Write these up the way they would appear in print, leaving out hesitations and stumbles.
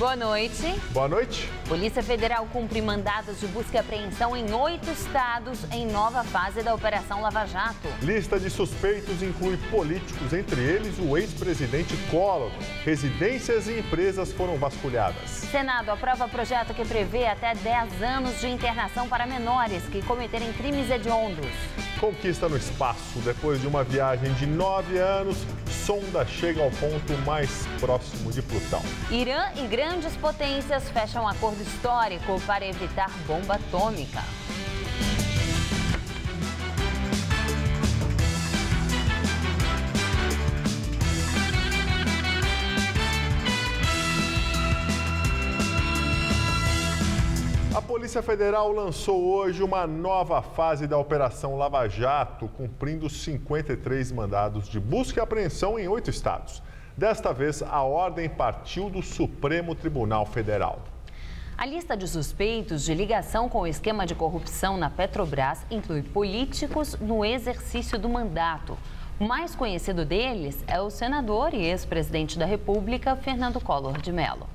Boa noite. Boa noite. Polícia Federal cumpre mandados de busca e apreensão em 8 estados em nova fase da Operação Lava Jato. Lista de suspeitos inclui políticos, entre eles o ex-presidente Collor. Residências e empresas foram vasculhadas. Senado aprova projeto que prevê até 10 anos de internação para menores que cometerem crimes hediondos. Conquista no espaço. Depois de uma viagem de 9 anos, sonda chega ao ponto mais próximo de Plutão. Irã e grandes potências fecham um acordo histórico para evitar bomba atômica. A Polícia Federal lançou hoje uma nova fase da Operação Lava Jato, cumprindo 53 mandados de busca e apreensão em 8 estados. Desta vez, a ordem partiu do Supremo Tribunal Federal. A lista de suspeitos de ligação com o esquema de corrupção na Petrobras inclui políticos no exercício do mandato. O mais conhecido deles é o senador e ex-presidente da República, Fernando Collor de Mello.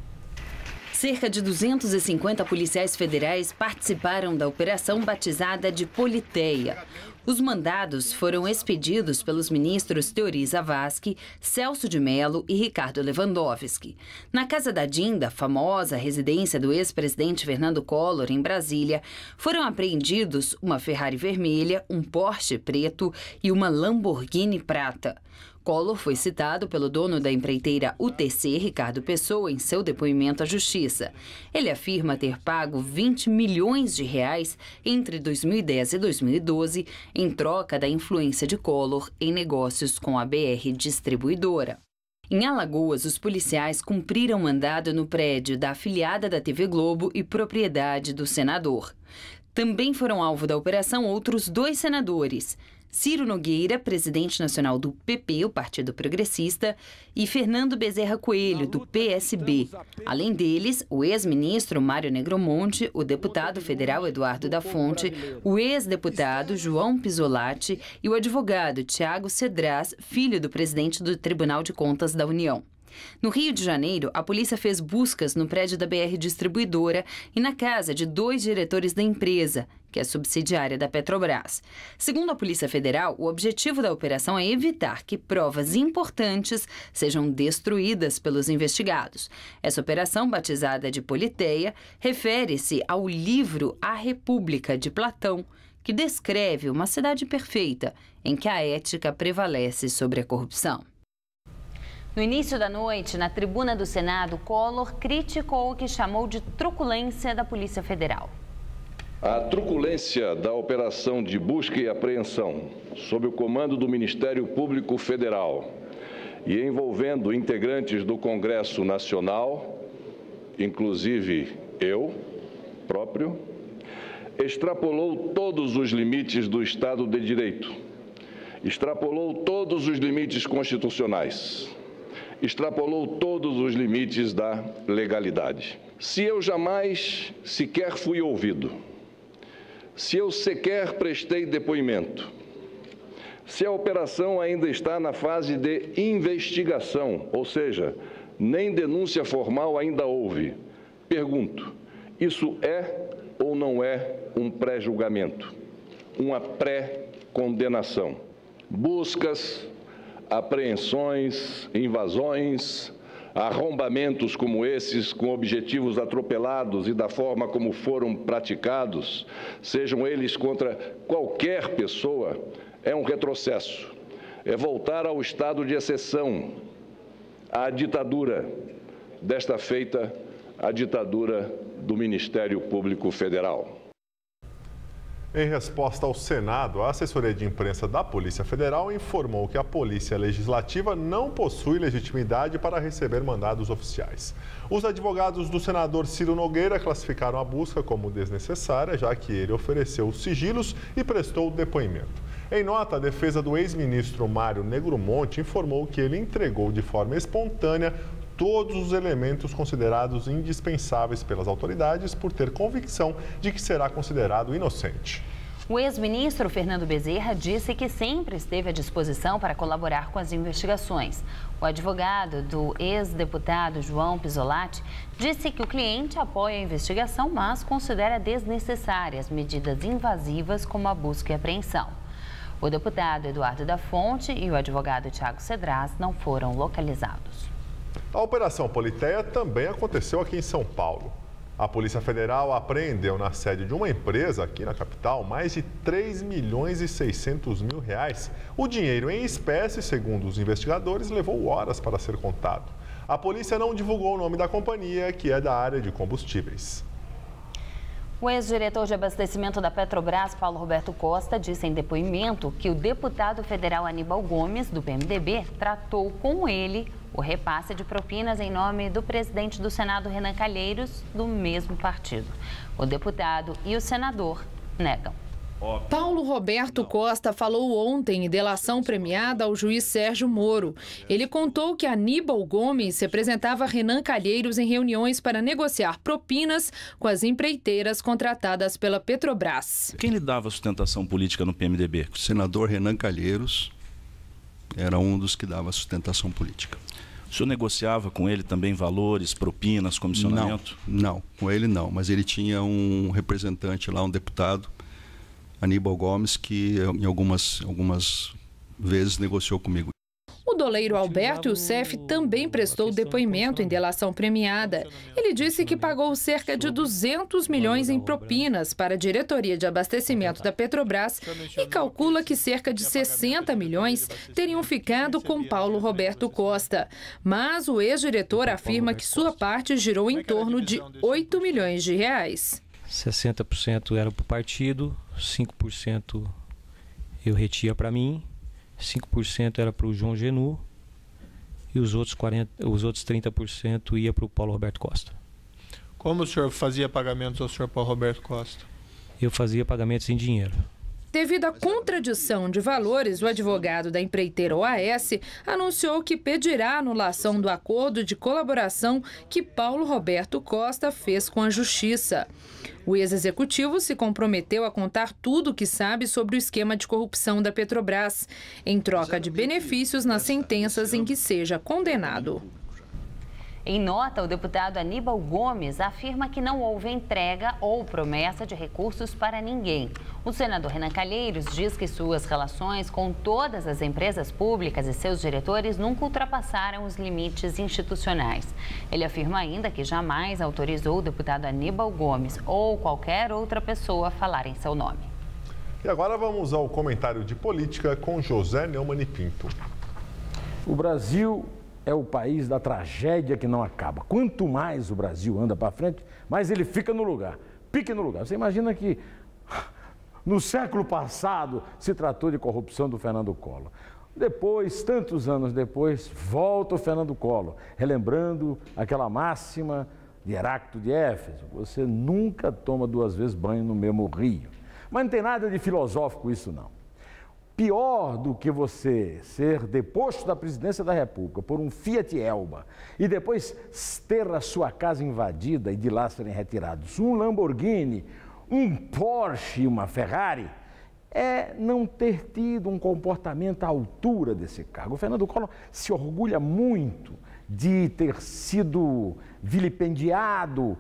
Cerca de 250 policiais federais participaram da operação batizada de Politeia. Os mandados foram expedidos pelos ministros Teori Zavascki, Celso de Mello e Ricardo Lewandowski. Na Casa da Dinda, famosa residência do ex-presidente Fernando Collor, em Brasília, foram apreendidos uma Ferrari vermelha, um Porsche preto e uma Lamborghini prata. Collor foi citado pelo dono da empreiteira UTC, Ricardo Pessoa, em seu depoimento à Justiça. Ele afirma ter pago 20 milhões de reais entre 2010 e 2012 em troca da influência de Collor em negócios com a BR Distribuidora. Em Alagoas, os policiais cumpriram mandado no prédio da afiliada da TV Globo e propriedade do senador. Também foram alvo da operação outros 2 senadores, Ciro Nogueira, presidente nacional do PP, o Partido Progressista, e Fernando Bezerra Coelho, do PSB. Além deles, o ex-ministro Mário Negromonte, o deputado federal Eduardo da Fonte, o ex-deputado João Pisolatti e o advogado Tiago Cedras, filho do presidente do Tribunal de Contas da União. No Rio de Janeiro, a polícia fez buscas no prédio da BR Distribuidora e na casa de 2 diretores da empresa, que é subsidiária da Petrobras. Segundo a Polícia Federal, o objetivo da operação é evitar que provas importantes sejam destruídas pelos investigados. Essa operação, batizada de Politeia, refere-se ao livro A República, de Platão, que descreve uma cidade perfeita em que a ética prevalece sobre a corrupção. No início da noite, na tribuna do Senado, Collor criticou o que chamou de truculência da Polícia Federal. A truculência da operação de busca e apreensão, sob o comando do Ministério Público Federal e envolvendo integrantes do Congresso Nacional, inclusive eu próprio, extrapolou todos os limites do Estado de Direito, extrapolou todos os limites constitucionais, extrapolou todos os limites da legalidade. Se eu jamais sequer fui ouvido, se eu sequer prestei depoimento, se a operação ainda está na fase de investigação, ou seja, nem denúncia formal ainda houve, pergunto, isso é ou não é um pré-julgamento, uma pré-condenação? Buscas, apreensões, invasões, arrombamentos como esses, com objetivos atropelados e da forma como foram praticados, sejam eles contra qualquer pessoa, é um retrocesso. É voltar ao estado de exceção, à ditadura, desta feita, a ditadura do Ministério Público Federal. Em resposta ao Senado, a assessoria de imprensa da Polícia Federal informou que a Polícia Legislativa não possui legitimidade para receber mandados oficiais. Os advogados do senador Ciro Nogueira classificaram a busca como desnecessária, já que ele ofereceu sigilos e prestou depoimento. Em nota, a defesa do ex-ministro Mário Negromonte informou que ele entregou de forma espontânea todos os elementos considerados indispensáveis pelas autoridades por ter convicção de que será considerado inocente. O ex-ministro Fernando Bezerra disse que sempre esteve à disposição para colaborar com as investigações. O advogado do ex-deputado João Pisolatti disse que o cliente apoia a investigação, mas considera desnecessárias medidas invasivas como a busca e apreensão. O deputado Eduardo da Fonte e o advogado Tiago Cedras não foram localizados. A Operação Politeia também aconteceu aqui em São Paulo. A Polícia Federal apreendeu na sede de uma empresa aqui na capital mais de 3 milhões e 600 mil reais. O dinheiro em espécie, segundo os investigadores, levou horas para ser contado. A polícia não divulgou o nome da companhia, que é da área de combustíveis. O ex-diretor de abastecimento da Petrobras, Paulo Roberto Costa, disse em depoimento que o deputado federal Aníbal Gomes, do PMDB, tratou com ele o repasse de propinas em nome do presidente do Senado, Renan Calheiros, do mesmo partido. O deputado e o senador negam. Paulo Roberto Costa falou ontem em delação premiada ao juiz Sérgio Moro. Ele contou que Aníbal Gomes representava Renan Calheiros em reuniões para negociar propinas com as empreiteiras contratadas pela Petrobras. Quem lhe dava sustentação política no PMDB? O senador Renan Calheiros era um dos que dava sustentação política. O senhor negociava com ele também valores, propinas, comissionamento? Não, com ele não, mas ele tinha um representante lá, um deputado, Aníbal Gomes, que em algumas vezes negociou comigo. O doleiro Alberto Youssef também prestou depoimento em delação premiada. Ele disse que pagou cerca de 200 milhões em propinas para a diretoria de abastecimento da Petrobras e calcula que cerca de 60 milhões teriam ficado com Paulo Roberto Costa. Mas o ex-diretor afirma que sua parte girou em torno de 8 milhões de reais. 60% era para o partido, 5% eu retia para mim, 5% era para o João Genu e os outros 30% ia para o Paulo Roberto Costa. Como o senhor fazia pagamentos ao senhor Paulo Roberto Costa? Eu fazia pagamentos em dinheiro. Devido à contradição de valores, o advogado da empreiteira OAS anunciou que pedirá a anulação do acordo de colaboração que Paulo Roberto Costa fez com a Justiça. O ex-executivo se comprometeu a contar tudo o que sabe sobre o esquema de corrupção da Petrobras, em troca de benefícios nas sentenças em que seja condenado. Em nota, o deputado Aníbal Gomes afirma que não houve entrega ou promessa de recursos para ninguém. O senador Renan Calheiros diz que suas relações com todas as empresas públicas e seus diretores nunca ultrapassaram os limites institucionais. Ele afirma ainda que jamais autorizou o deputado Aníbal Gomes ou qualquer outra pessoa a falar em seu nome. E agora vamos ao comentário de política com José Neumann e Pinto. O Brasil é o país da tragédia que não acaba. Quanto mais o Brasil anda para frente, mais ele fica no lugar, pique no lugar. Você imagina que no século passado se tratou de corrupção do Fernando Collor. Depois, tantos anos depois, volta o Fernando Collor, relembrando aquela máxima de Heráclito de Éfeso: você nunca toma 2 vezes banho no mesmo rio. Mas não tem nada de filosófico isso, não. Pior do que você ser deposto da presidência da República por um Fiat Elba e depois ter a sua casa invadida e de lá serem retirados um Lamborghini, um Porsche e uma Ferrari, é não ter tido um comportamento à altura desse cargo. O Fernando Collor se orgulha muito de ter sido vilipendiado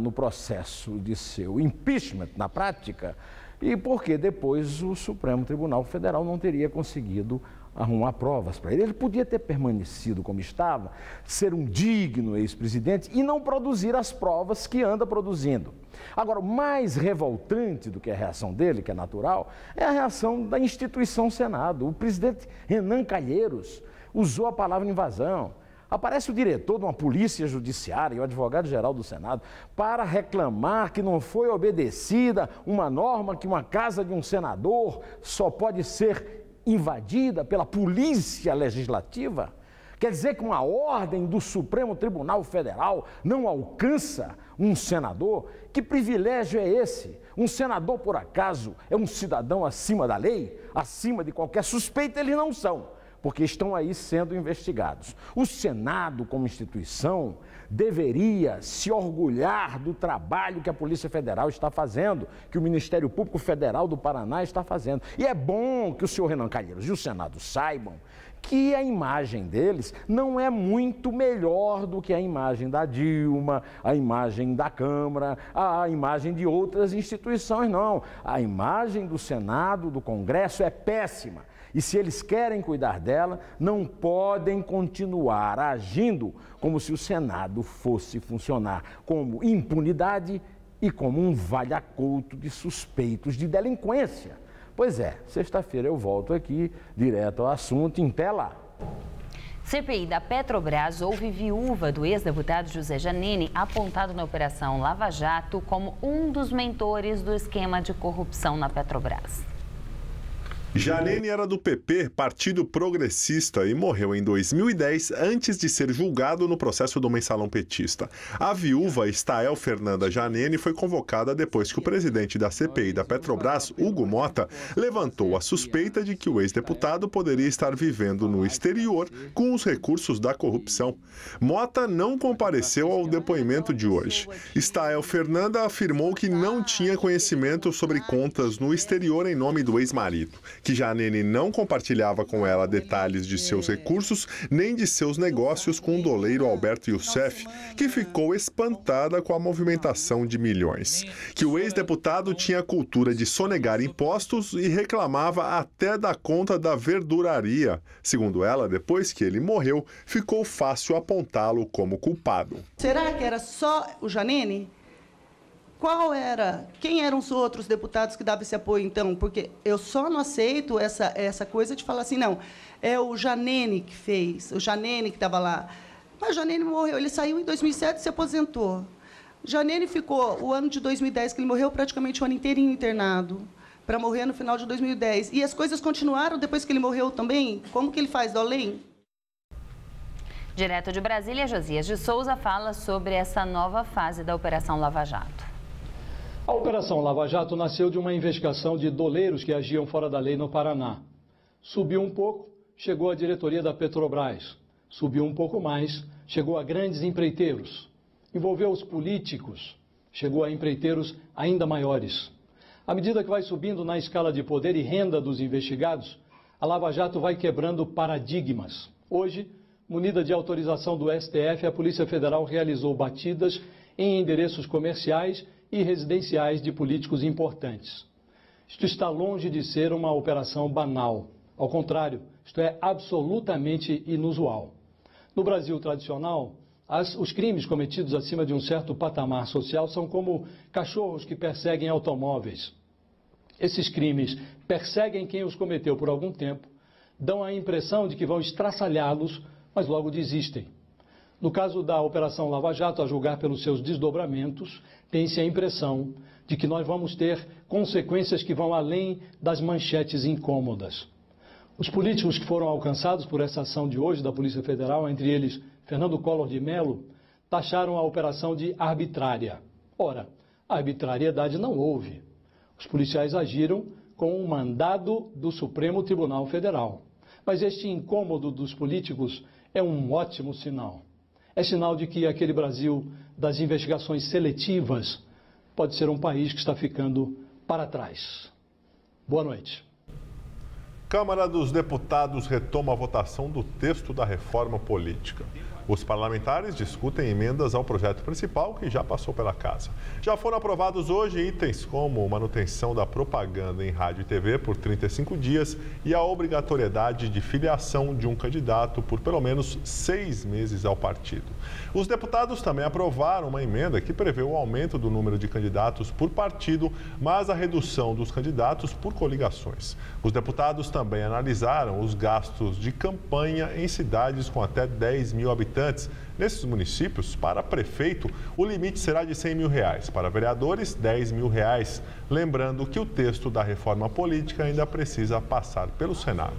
no processo de seu impeachment, na prática, e porque depois o Supremo Tribunal Federal não teria conseguido arrumar provas para ele. Ele podia ter permanecido como estava, ser um digno ex-presidente e não produzir as provas que anda produzindo. Agora, o mais revoltante do que a reação dele, que é natural, é a reação da instituição Senado. O presidente Renan Calheiros usou a palavra invasão. Aparece o diretor de uma polícia judiciária e o advogado-geral do Senado para reclamar que não foi obedecida uma norma que uma casa de um senador só pode ser invadida pela polícia legislativa. Quer dizer que uma ordem do Supremo Tribunal Federal não alcança um senador? Que privilégio é esse? Um senador, por acaso, é um cidadão acima da lei? Acima de qualquer suspeita, eles não são. porque estão aí sendo investigados. O Senado, como instituição, deveria se orgulhar do trabalho que a Polícia Federal está fazendo, que o Ministério Público Federal do Paraná está fazendo. E é bom que o senhor Renan Calheiros e o Senado saibam que a imagem deles não é muito melhor do que a imagem da Dilma, a imagem da Câmara, a imagem de outras instituições, não. A imagem do Senado, do Congresso é péssima. E se eles querem cuidar dela, não podem continuar agindo como se o Senado fosse funcionar como impunidade e como um vale-acolto de suspeitos de delinquência. Pois é, sexta-feira eu volto aqui, direto ao assunto, em pé lá. CPI da Petrobras houve viúva do ex-deputado José Janine, apontado na Operação Lava Jato como um dos mentores do esquema de corrupção na Petrobras. Janine era do PP, Partido Progressista, e morreu em 2010 antes de ser julgado no processo do mensalão petista. A viúva, Estael Fernanda Janine, foi convocada depois que o presidente da CPI da Petrobras, Hugo Mota, levantou a suspeita de que o ex-deputado poderia estar vivendo no exterior com os recursos da corrupção. Mota não compareceu ao depoimento de hoje. Estael Fernanda afirmou que não tinha conhecimento sobre contas no exterior em nome do ex-marido, que Janine não compartilhava com ela detalhes de seus recursos nem de seus negócios com o doleiro Alberto Youssef, que ficou espantada com a movimentação de milhões. Que o ex-deputado tinha a cultura de sonegar impostos e reclamava até da conta da verduraria. Segundo ela, depois que ele morreu, ficou fácil apontá-lo como culpado. Será que era só o Janine? Quem eram os outros deputados que davam esse apoio, então? Porque eu só não aceito essa coisa de falar assim, não, é o Janine que fez, o Janine que estava lá. Mas o Janine morreu, ele saiu em 2007 e se aposentou. O Janine ficou, o ano de 2010, que ele morreu, praticamente o ano inteirinho internado, para morrer no final de 2010. E as coisas continuaram depois que ele morreu também? Como que ele faz do além? Direto de Brasília, Josias de Souza fala sobre essa nova fase da Operação Lava Jato. A Operação Lava Jato nasceu de uma investigação de doleiros que agiam fora da lei no Paraná. Subiu um pouco, chegou à diretoria da Petrobras. Subiu um pouco mais, chegou a grandes empreiteiros. Envolveu os políticos, chegou a empreiteiros ainda maiores. À medida que vai subindo na escala de poder e renda dos investigados, a Lava Jato vai quebrando paradigmas. Hoje, munida de autorização do STF, a Polícia Federal realizou batidas em endereços comerciais e residenciais de políticos importantes. Isto está longe de ser uma operação banal. Ao contrário, isto é absolutamente inusual. No Brasil tradicional, os crimes cometidos acima de um certo patamar social são como cachorros que perseguem automóveis. Esses crimes perseguem quem os cometeu por algum tempo, dão a impressão de que vão estraçalhá-los, mas logo desistem. No caso da Operação Lava Jato, a julgar pelos seus desdobramentos, tem-se a impressão de que nós vamos ter consequências que vão além das manchetes incômodas. Os políticos que foram alcançados por essa ação de hoje da Polícia Federal, entre eles Fernando Collor de Mello, taxaram a operação de arbitrária. Ora, arbitrariedade não houve. Os policiais agiram com um mandado do Supremo Tribunal Federal. Mas este incômodo dos políticos é um ótimo sinal. É sinal de que aquele Brasil das investigações seletivas pode ser um país que está ficando para trás. Boa noite. Câmara dos Deputados retoma a votação do texto da reforma política. Os parlamentares discutem emendas ao projeto principal que já passou pela Casa. Já foram aprovados hoje itens como manutenção da propaganda em rádio e TV por 35 dias e a obrigatoriedade de filiação de um candidato por pelo menos 6 meses ao partido. Os deputados também aprovaram uma emenda que prevê o aumento do número de candidatos por partido, mas a redução dos candidatos por coligações. Os deputados também analisaram os gastos de campanha em cidades com até 10 mil habitantes. Nesses municípios, para prefeito, o limite será de R$100 mil. Para vereadores, R$10 mil. Lembrando que o texto da reforma política ainda precisa passar pelo Senado.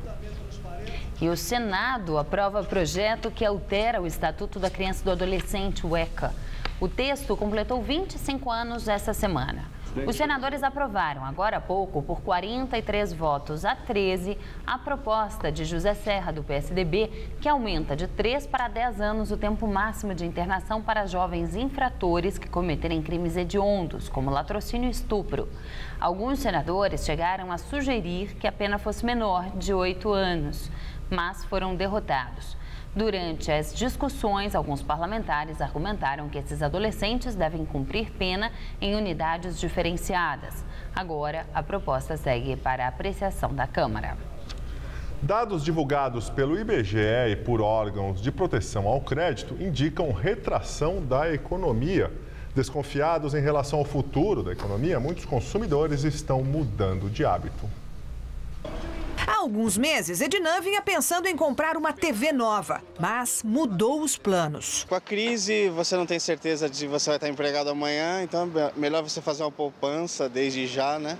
E o Senado aprova projeto que altera o Estatuto da Criança e do Adolescente, o ECA. O texto completou 25 anos essa semana. Os senadores aprovaram, agora há pouco, por 43 votos a 13, a proposta de José Serra, do PSDB, que aumenta de 3 para 10 anos o tempo máximo de internação para jovens infratores que cometerem crimes hediondos, como latrocínio e estupro. Alguns senadores chegaram a sugerir que a pena fosse menor, de 8 anos, mas foram derrotados. Durante as discussões, alguns parlamentares argumentaram que esses adolescentes devem cumprir pena em unidades diferenciadas. Agora, a proposta segue para a apreciação da Câmara. Dados divulgados pelo IBGE e por órgãos de proteção ao crédito indicam retração da economia. Desconfiados em relação ao futuro da economia, muitos consumidores estão mudando de hábito. Há alguns meses, Ednan vinha pensando em comprar uma TV nova, mas mudou os planos. Com a crise, você não tem certeza de se você vai estar empregado amanhã, então é melhor você fazer uma poupança desde já, né?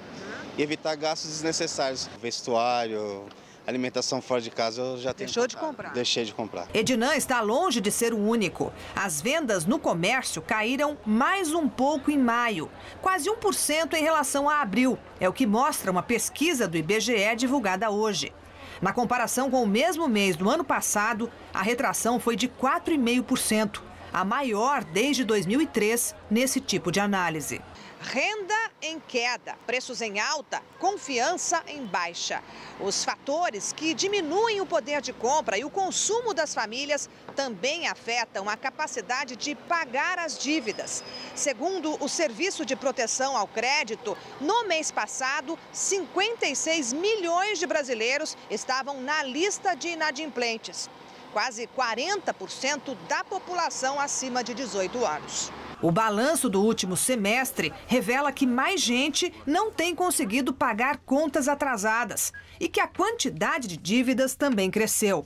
E evitar gastos desnecessários. Vestuário, alimentação fora de casa, eu já tenho. Deixou de comprar? Deixei de comprar. Ednan está longe de ser o único. As vendas no comércio caíram mais um pouco em maio, quase 1% em relação a abril. É o que mostra uma pesquisa do IBGE divulgada hoje. Na comparação com o mesmo mês do ano passado, a retração foi de 4,5%, a maior desde 2003 nesse tipo de análise. Renda em queda, preços em alta, confiança em baixa. Os fatores que diminuem o poder de compra e o consumo das famílias também afetam a capacidade de pagar as dívidas. Segundo o Serviço de Proteção ao Crédito, no mês passado, 56 milhões de brasileiros estavam na lista de inadimplentes. Quase 40% da população acima de 18 anos. O balanço do último semestre revela que mais gente não tem conseguido pagar contas atrasadas e que a quantidade de dívidas também cresceu.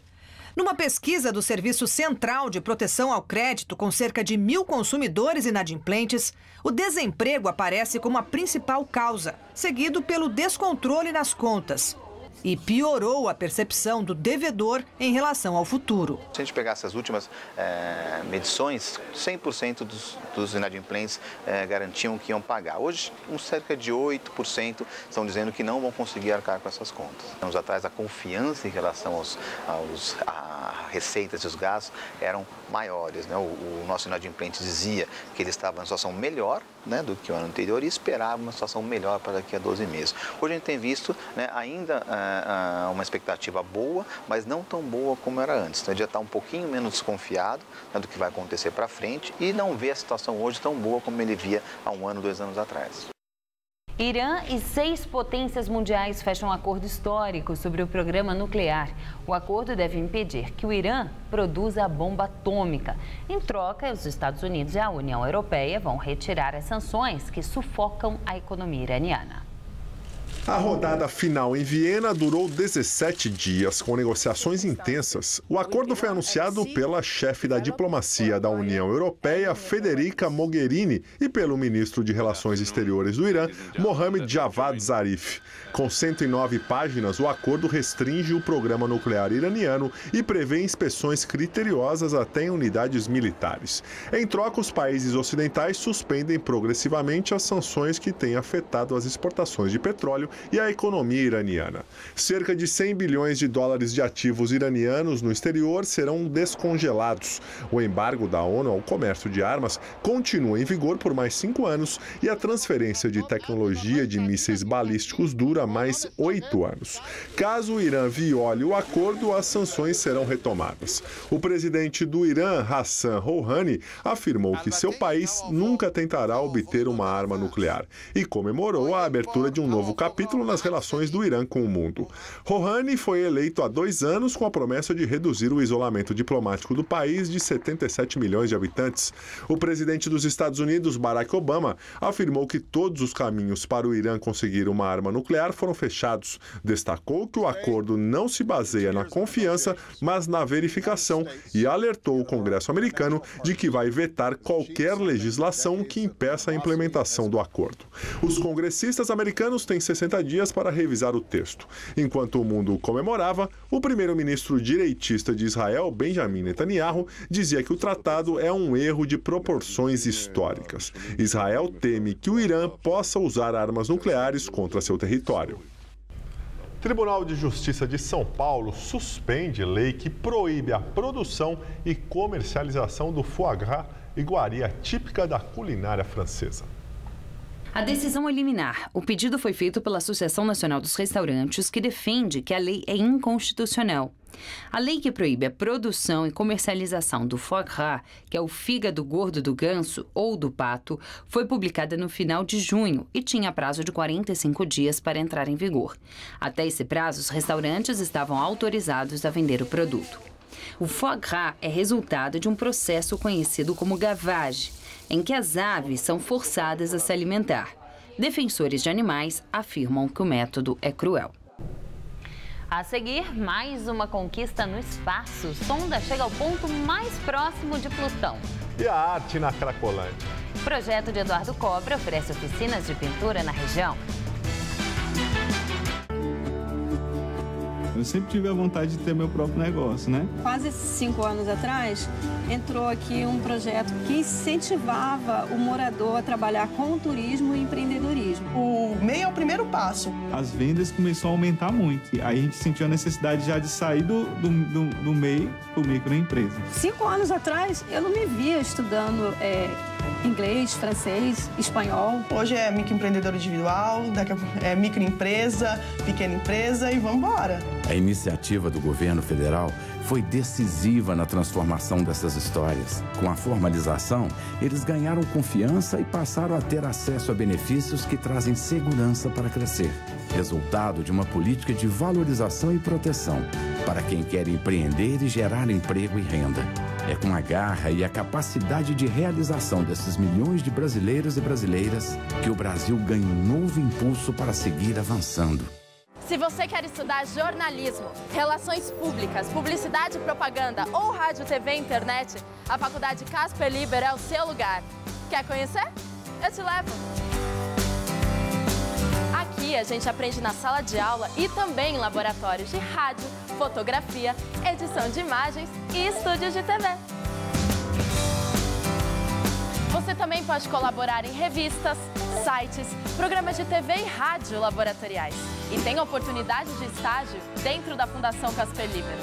Numa pesquisa do Serviço Central de Proteção ao Crédito com cerca de 1.000 consumidores inadimplentes, o desemprego aparece como a principal causa, seguido pelo descontrole nas contas. E piorou a percepção do devedor em relação ao futuro. Se a gente pegasse as últimas medições, 100% dos inadimplentes garantiam que iam pagar. Hoje, cerca de 8% estão dizendo que não vão conseguir arcar com essas contas. Anos atrás, a confiança em relação a receitas e os gastos eram maiores, né? O nosso inadimplente dizia que ele estava em situação melhor, né, do que o ano anterior e esperava uma situação melhor para daqui a 12 meses. Hoje a gente tem visto, né, ainda uma expectativa boa, mas não tão boa como era antes. Então, a gente já está um pouquinho menos desconfiado, né, do que vai acontecer para frente e não vê a situação hoje tão boa como ele via há 1 ano, 2 anos atrás. Irã e 6 potências mundiais fecham um acordo histórico sobre o programa nuclear. O acordo deve impedir que o Irã produza a bomba atômica. Em troca, os Estados Unidos e a União Europeia vão retirar as sanções que sufocam a economia iraniana. A rodada final em Viena durou 17 dias, com negociações intensas. O acordo foi anunciado pela chefe da diplomacia da União Europeia, Federica Mogherini, e pelo ministro de Relações Exteriores do Irã, Mohammad Javad Zarif. Com 109 páginas, o acordo restringe o programa nuclear iraniano e prevê inspeções criteriosas até em unidades militares. Em troca, os países ocidentais suspendem progressivamente as sanções que têm afetado as exportações de petróleo e a economia iraniana. Cerca de 100 bilhões de dólares de ativos iranianos no exterior serão descongelados. O embargo da ONU ao comércio de armas continua em vigor por mais 5 anos e a transferência de tecnologia de mísseis balísticos dura mais 8 anos. Caso o Irã viole o acordo, as sanções serão retomadas. O presidente do Irã, Hassan Rouhani, afirmou que seu país nunca tentará obter uma arma nuclear e comemorou a abertura de um novo capítulo nas relações do Irã com o mundo. Rouhani foi eleito há 2 anos com a promessa de reduzir o isolamento diplomático do país de 77 milhões de habitantes. O presidente dos Estados Unidos, Barack Obama, afirmou que todos os caminhos para o Irã conseguir uma arma nuclear foram fechados. Destacou que o acordo não se baseia na confiança, mas na verificação e alertou o Congresso americano de que vai vetar qualquer legislação que impeça a implementação do acordo. Os congressistas americanos têm 60 90 dias para revisar o texto. Enquanto o mundo comemorava, o primeiro-ministro direitista de Israel, Benjamin Netanyahu, dizia que o tratado é um erro de proporções históricas. Israel teme que o Irã possa usar armas nucleares contra seu território. Tribunal de Justiça de São Paulo suspende lei que proíbe a produção e comercialização do foie gras, iguaria típica da culinária francesa. A decisão é liminar. O pedido foi feito pela Associação Nacional dos Restaurantes, que defende que a lei é inconstitucional. A lei que proíbe a produção e comercialização do foie gras, que é o fígado gordo do ganso ou do pato, foi publicada no final de junho e tinha prazo de 45 dias para entrar em vigor. Até esse prazo, os restaurantes estavam autorizados a vender o produto. O foie gras é resultado de um processo conhecido como gavage, em que as aves são forçadas a se alimentar. Defensores de animais afirmam que o método é cruel. A seguir, mais uma conquista no espaço. Sonda chega ao ponto mais próximo de Plutão. E a arte na Cracolândia? O projeto de Eduardo Cobra oferece oficinas de pintura na região. Eu sempre tive a vontade de ter meu próprio negócio, né? Quase 5 anos atrás, entrou aqui um projeto que incentivava o morador a trabalhar com turismo e empreendedorismo. O MEI é o primeiro passo. As vendas começaram a aumentar muito. Aí a gente sentiu a necessidade já de sair do MEI para o microempresa. 5 anos atrás, eu não me via estudando inglês, francês, espanhol. Hoje é microempreendedor individual, daqui a pouco é microempresa, pequena empresa e vamos embora. A iniciativa do governo federal foi decisiva na transformação dessas histórias. Com a formalização, eles ganharam confiança e passaram a ter acesso a benefícios que trazem segurança para crescer. Resultado de uma política de valorização e proteção para quem quer empreender e gerar emprego e renda. É com a garra e a capacidade de realização desses milhões de brasileiros e brasileiras que o Brasil ganha um novo impulso para seguir avançando. Se você quer estudar jornalismo, relações públicas, publicidade e propaganda ou rádio, TV e internet, a Faculdade Casper Liber é o seu lugar. Quer conhecer? Eu te levo! Aqui a gente aprende na sala de aula e também em laboratórios de rádio, fotografia, edição de imagens e estúdios de TV. Você também pode colaborar em revistas, sites, programas de TV e rádio laboratoriais. E tem oportunidade de estágio dentro da Fundação Casper Liber.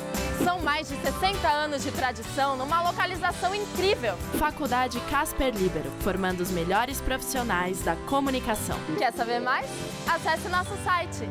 São mais de 60 anos de tradição numa localização incrível. Faculdade Casper Libero, formando os melhores profissionais da comunicação. Quer saber mais? Acesse nosso site.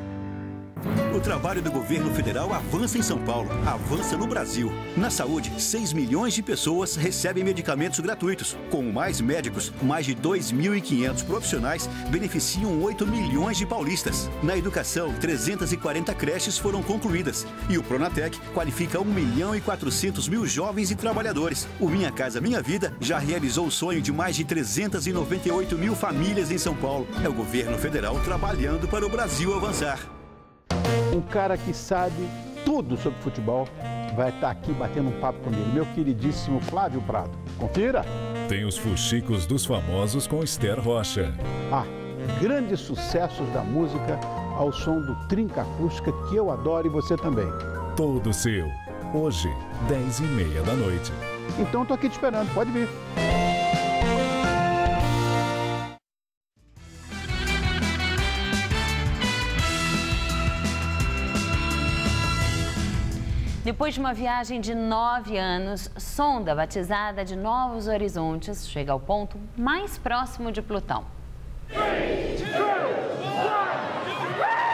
O trabalho do governo federal avança em São Paulo, avança no Brasil. Na saúde, 6 milhões de pessoas recebem medicamentos gratuitos. Com mais médicos, mais de 2.500 profissionais beneficiam 8 milhões de paulistas. Na educação, 340 creches foram concluídas. E o Pronatec qualifica 1.400.000 jovens e trabalhadores. O Minha Casa Minha Vida já realizou o sonho de mais de 398 mil famílias em São Paulo. É o governo federal trabalhando para o Brasil avançar. Um cara que sabe tudo sobre futebol vai estar aqui batendo um papo comigo, meu queridíssimo Flávio Prado. Confira! Tem os fuxicos dos famosos com Esther Rocha. Grandes sucessos da música ao som do Trinca Acústica, que eu adoro e você também. Todo seu. Hoje, 10h30 da noite. Então tô aqui te esperando, pode vir. Depois de uma viagem de 9 anos, sonda batizada de Novos Horizontes chega ao ponto mais próximo de Plutão.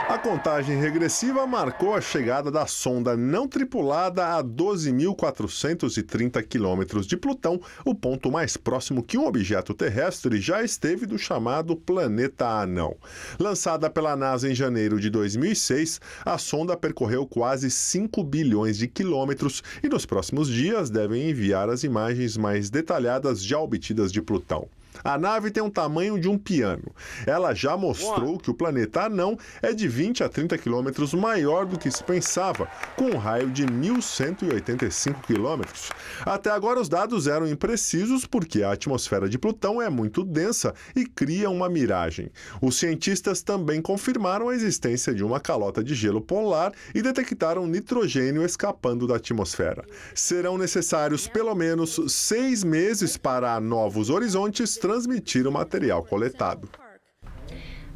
A contagem regressiva marcou a chegada da sonda não tripulada a 12.430 quilômetros de Plutão, o ponto mais próximo que um objeto terrestre já esteve do chamado planeta anão. Lançada pela NASA em janeiro de 2006, a sonda percorreu quase 5 bilhões de quilômetros e nos próximos dias devem enviar as imagens mais detalhadas já obtidas de Plutão. A nave tem o tamanho de um piano. Ela já mostrou que o planeta anão é de 20 a 30 quilômetros maior do que se pensava, com um raio de 1.185 quilômetros. Até agora, os dados eram imprecisos porque a atmosfera de Plutão é muito densa e cria uma miragem. Os cientistas também confirmaram a existência de uma calota de gelo polar e detectaram nitrogênio escapando da atmosfera. Serão necessários pelo menos 6 meses para Novos Horizontes transmitir o material coletado.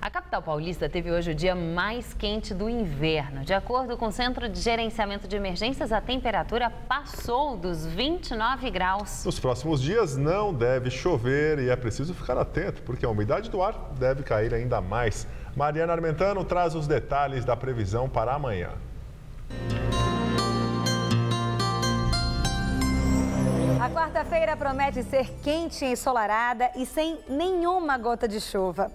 A capital paulista teve hoje o dia mais quente do inverno. De acordo com o Centro de Gerenciamento de Emergências, a temperatura passou dos 29 graus. Nos próximos dias não deve chover e é preciso ficar atento, porque a umidade do ar deve cair ainda mais. Mariana Armentano traz os detalhes da previsão para amanhã. A quarta-feira promete ser quente e ensolarada e sem nenhuma gota de chuva.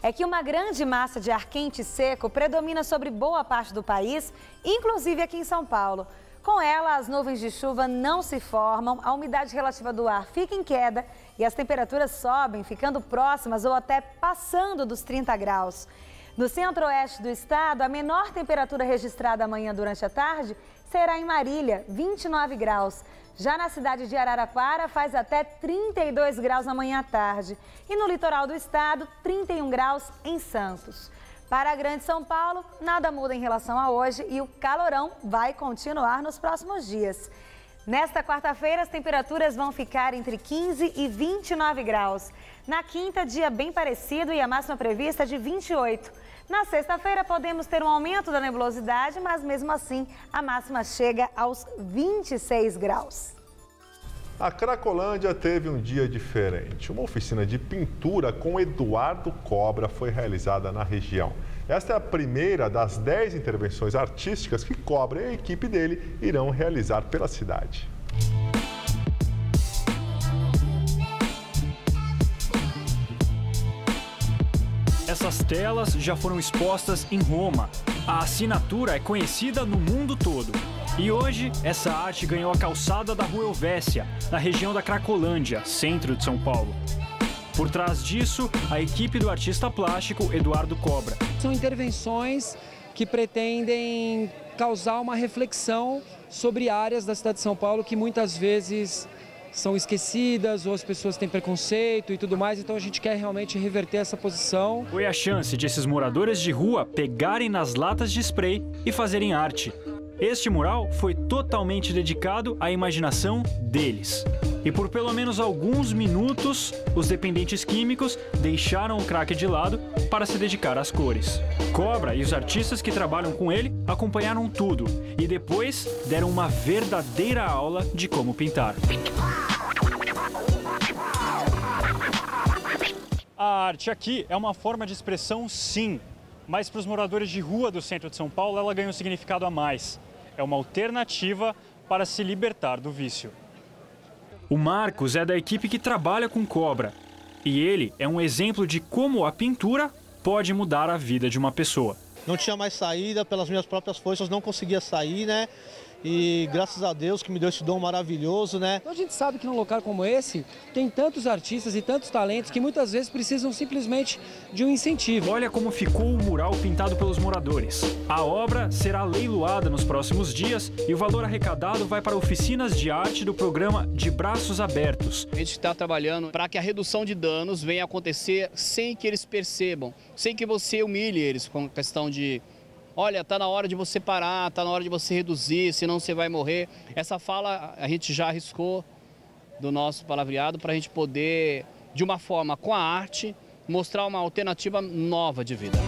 É que uma grande massa de ar quente e seco predomina sobre boa parte do país, inclusive aqui em São Paulo. Com ela, as nuvens de chuva não se formam, a umidade relativa do ar fica em queda e as temperaturas sobem, ficando próximas ou até passando dos 30 graus. No centro-oeste do estado, a menor temperatura registrada amanhã durante a tarde será em Marília, 29 graus. Já na cidade de Araraquara, faz até 32 graus amanhã à tarde. E no litoral do estado, 31 graus em Santos. Para a Grande São Paulo, nada muda em relação a hoje e o calorão vai continuar nos próximos dias. Nesta quarta-feira, as temperaturas vão ficar entre 15 e 29 graus. Na quinta, dia bem parecido e a máxima prevista é de 28. Na sexta-feira, podemos ter um aumento da nebulosidade, mas mesmo assim, a máxima chega aos 26 graus. A Cracolândia teve um dia diferente. Uma oficina de pintura com Eduardo Cobra foi realizada na região. Esta é a primeira das 10 intervenções artísticas que Cobra e a equipe dele irão realizar pela cidade. Essas telas já foram expostas em Roma. A assinatura é conhecida no mundo todo. E hoje, essa arte ganhou a calçada da Rua Helvécia, na região da Cracolândia, centro de São Paulo. Por trás disso, a equipe do artista plástico Eduardo Cobra. São intervenções que pretendem causar uma reflexão sobre áreas da cidade de São Paulo que muitas vezes são esquecidas ou as pessoas têm preconceito e tudo mais, então a gente quer realmente reverter essa posição. Foi a chance de esses moradores de rua pegarem nas latas de spray e fazerem arte. Este mural foi totalmente dedicado à imaginação deles. E por pelo menos alguns minutos, os dependentes químicos deixaram o crack de lado para se dedicar às cores. Cobra e os artistas que trabalham com ele acompanharam tudo e depois deram uma verdadeira aula de como pintar. A arte aqui é uma forma de expressão, sim, mas para os moradores de rua do centro de São Paulo ela ganha um significado a mais. É uma alternativa para se libertar do vício. O Marcos é da equipe que trabalha com Cobra e ele é um exemplo de como a pintura pode mudar a vida de uma pessoa. Não tinha mais saída, pelas minhas próprias forças não conseguia sair, né? E graças a Deus que me deu esse dom maravilhoso, né? A gente sabe que num local como esse tem tantos artistas e tantos talentos que muitas vezes precisam simplesmente de um incentivo. Olha como ficou o mural pintado pelos moradores. A obra será leiloada nos próximos dias e o valor arrecadado vai para oficinas de arte do programa De Braços Abertos. A gente está trabalhando para que a redução de danos venha acontecer sem que eles percebam, sem que você humilhe eles com a questão de: olha, tá na hora de você parar, tá na hora de você reduzir, senão você vai morrer. Essa fala a gente já arriscou do nosso palavreado para a gente poder, de uma forma com a arte, mostrar uma alternativa nova de vida.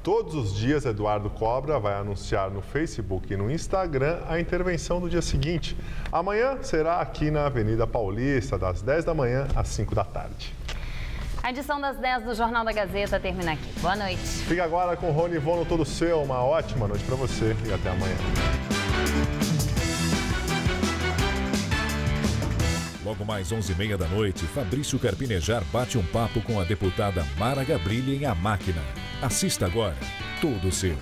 Todos os dias, Eduardo Cobra vai anunciar no Facebook e no Instagram a intervenção do dia seguinte. Amanhã será aqui na Avenida Paulista, das 10 da manhã às 5 da tarde. A edição das 10 do Jornal da Gazeta termina aqui. Boa noite. Fica agora com o Rony Von no Todo Seu. Uma ótima noite para você e até amanhã. Logo mais 11h30 da noite, Fabrício Carpinejar bate um papo com a deputada Mara Gabrilli em A Máquina. Assista agora, Todo Seu.